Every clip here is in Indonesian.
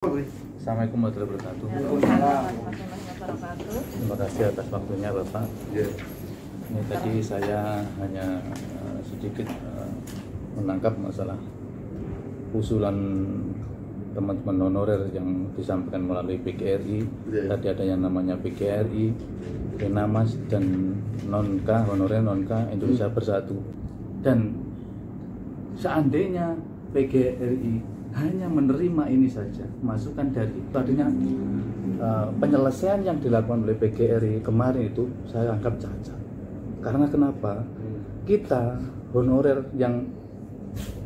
Assalamualaikum warahmatullahi wabarakatuh. Terima kasih atas waktunya Bapak. Ini tadi saya hanya sedikit menangkap masalah usulan teman-teman honorer yang disampaikan melalui PGRI. Tadi ada yang namanya PGRI, Kenamas, dan Nonka, honorer Nonka Indonesia Bersatu. Dan seandainya PGRI hanya menerima ini saja, masukan dari tadinya penyelesaian yang dilakukan oleh PGRI kemarin itu saya anggap cacat. Karena kenapa? Kita honorer yang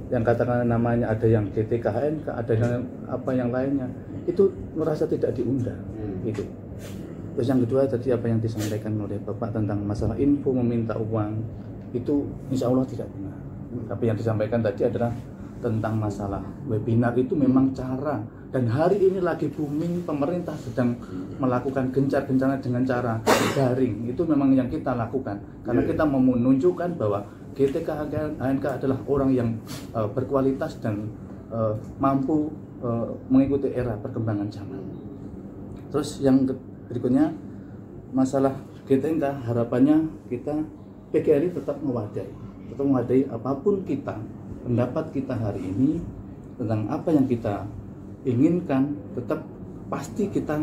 katakan namanya ada yang GTKHNK, ada yang apa yang lainnya, itu merasa tidak diundang. Itu. Terus yang kedua tadi apa yang disampaikan oleh Bapak tentang masalah info meminta uang, itu insya Allah tidak benar. Tapi yang disampaikan tadi adalah tentang masalah webinar itu memang cara, dan hari ini lagi booming, pemerintah sedang melakukan gencar-gencarnya dengan cara daring. Itu memang yang kita lakukan karena kita mau menunjukkan bahwa GTKHNK adalah orang yang berkualitas dan mampu mengikuti era perkembangan zaman. Terus yang berikutnya masalah GTKHNK, harapannya kita PGRI tetap mewadai apapun pendapat kita hari ini tentang apa yang kita inginkan, tetap pasti kita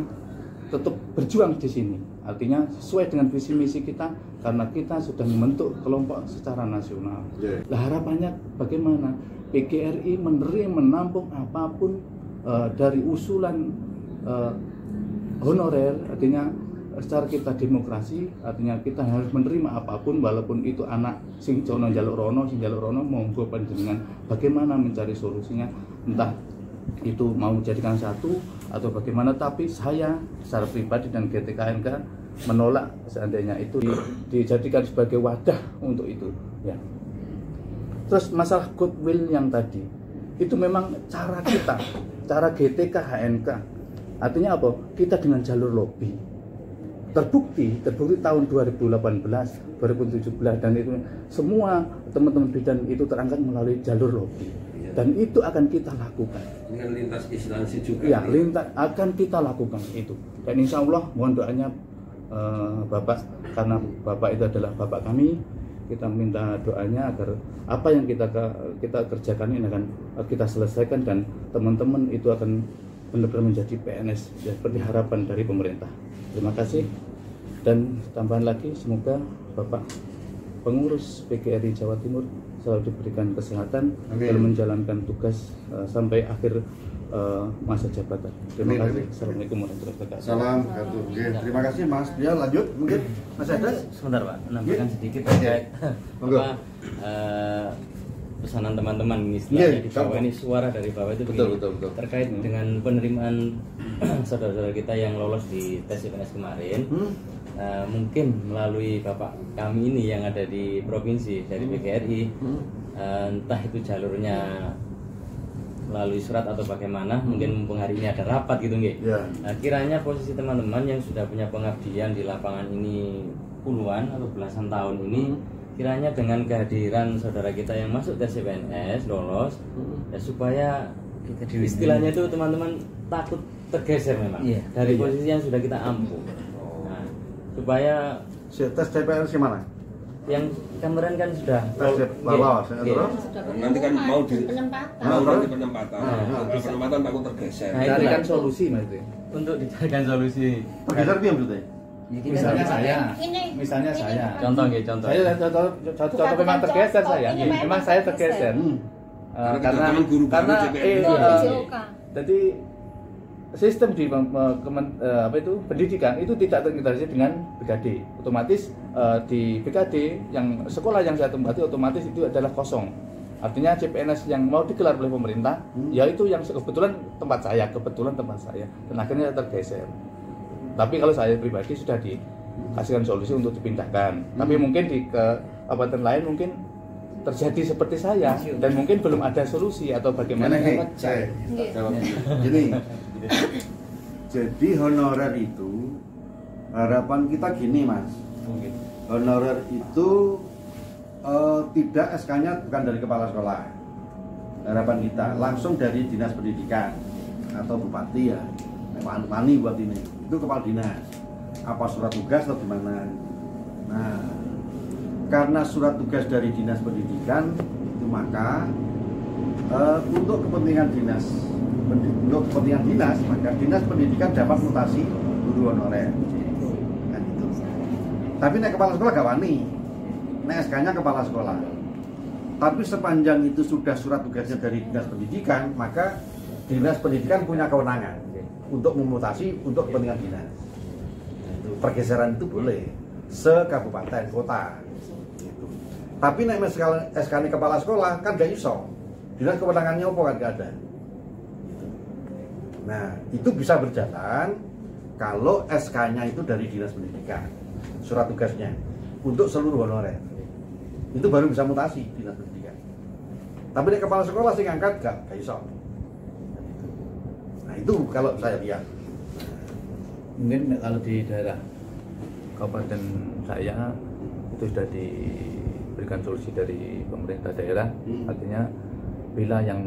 tetap berjuang di sini. Artinya sesuai dengan visi misi kita, karena kita sudah membentuk kelompok secara nasional. Nah, harapannya bagaimana PGRI menampung apapun dari usulan honorer, artinya secara kita demokrasi, artinya kita harus menerima apapun, walaupun itu anak sing jono jaluk rono monggo panjenengan bagaimana mencari solusinya, entah itu mau jadikan satu atau bagaimana. Tapi saya secara pribadi dan GTKHNK menolak seandainya itu dijadikan sebagai wadah untuk itu ya. Terus masalah goodwill yang tadi itu memang cara kita, cara GTKHNK, artinya apa? Kita dengan jalur lobby terbukti tahun 2018, 2017, dan itu semua teman-teman bidan itu terangkat melalui jalur lobby, dan itu akan kita lakukan dengan lintas instansi juga. Ya, akan kita lakukan itu, dan insya Allah mohon doanya Bapak, karena Bapak itu adalah Bapak kami. Kita minta doanya agar apa yang kita kerjakan ini akan kita selesaikan, dan teman-teman itu akan benar-benar menjadi PNS ya, seperti harapan dari pemerintah. Terima kasih, dan tambahan lagi semoga Bapak pengurus PGRI Jawa Timur selalu diberikan kesehatan dalam menjalankan tugas sampai akhir masa jabatan. Terima kasih. Assalamualaikum warahmatullahi wabarakatuh. Salam. Terima kasih Mas. Dia lanjut mungkin Mas Edras. Sebentar Pak, menambahkan sedikit terkait pesanan teman-teman ini istilahnya di bawah ini, suara dari bawah itu betul. Terkait dengan penerimaan saudara-saudara kita yang lolos di tes CPNS kemarin, mungkin melalui Bapak kami ini yang ada di provinsi dari PGRI, entah itu jalurnya melalui surat atau bagaimana, mungkin mumpung hari ini ada rapat gitu nggih. Nah, kiranya posisi teman-teman yang sudah punya pengabdian di lapangan ini puluhan atau belasan tahun ini, kiranya dengan kehadiran saudara kita yang masuk tes CPNS lolos, ya supaya istilahnya itu teman-teman takut tergeser memang dari posisi yang sudah kita ampuh. Nah, supaya tes CPNS mana? Yang kemarin kan sudah lolos, nanti kan mau di penempatan takut tergeser. Nah, carikan solusi Mas itu. Untuk dicarikan solusi. Tergeser dia maksudnya? Misalnya saya. Contoh. Saya contoh memang tergeser saya. Memang saya tergeser. Karena jadi sistem di pendidikan itu tidak terintegrasi dengan BKD. Otomatis di BKD yang sekolah yang saya tempati otomatis itu adalah kosong. Artinya CPNS yang mau digelar oleh pemerintah, yaitu yang kebetulan tempat saya, dan akhirnya tergeser. Tapi kalau saya pribadi sudah dikasihkan solusi untuk dipindahkan. Tapi mungkin di kabupaten lain mungkin terjadi seperti saya, dan mungkin belum ada solusi atau bagaimana. Jadi honorer itu harapan kita gini Mas. Honorer itu tidak SK-nya bukan dari kepala sekolah. Harapan kita langsung dari dinas pendidikan. atau bupati ya, Pak Wani buat ini, itu kepala dinas. Apa surat tugas atau gimana? Nah, karena surat tugas dari dinas pendidikan itu maka untuk kepentingan dinas, maka dinas pendidikan dapat mutasi guru honorer. Kan itu. Tapi naik kepala sekolah gak wani, naik SK-nya kepala sekolah. Tapi sepanjang itu sudah surat tugasnya dari dinas pendidikan, maka dinas pendidikan punya kewenangan untuk memutasi untuk kepentingan dinas. Pergeseran itu boleh se-kabupaten kota. Gitu. Tapi naik SK kepala sekolah kan gak iso. Dinas kewenangannya apa kan gak ada. Gitu. Nah itu bisa berjalan kalau SK-nya itu dari dinas pendidikan, surat tugasnya untuk seluruh honorer. Itu baru bisa mutasi dinas pendidikan. Tapi naik kepala sekolah sih ngangkat gak iso. Nah itu kalau saya lihat. Mungkin kalau di daerah kabupaten saya itu sudah diberikan solusi dari pemerintah daerah, artinya bila yang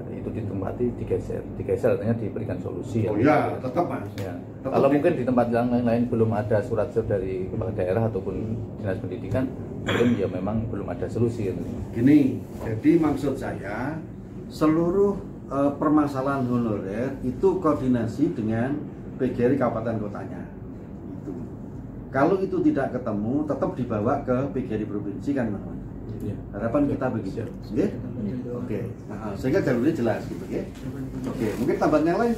itu ditempati digeser artinya diberikan solusi. Oh iya, tetap mas. Ya. Kalau mungkin di tempat yang lain belum ada surat dari kepala daerah ataupun dinas pendidikan, mungkin ya memang belum ada solusi. Gini, jadi maksud saya seluruh permasalahan honorer itu koordinasi dengan PGRI kabupaten kotanya. Itu. Kalau itu tidak ketemu, tetap dibawa ke PGRI provinsi kan, teman-teman. Ya. Harapan kita begitu. Oke. Nah, sehingga jalurnya jelas gitu, oke. Oke, mungkin tambahan yang lain.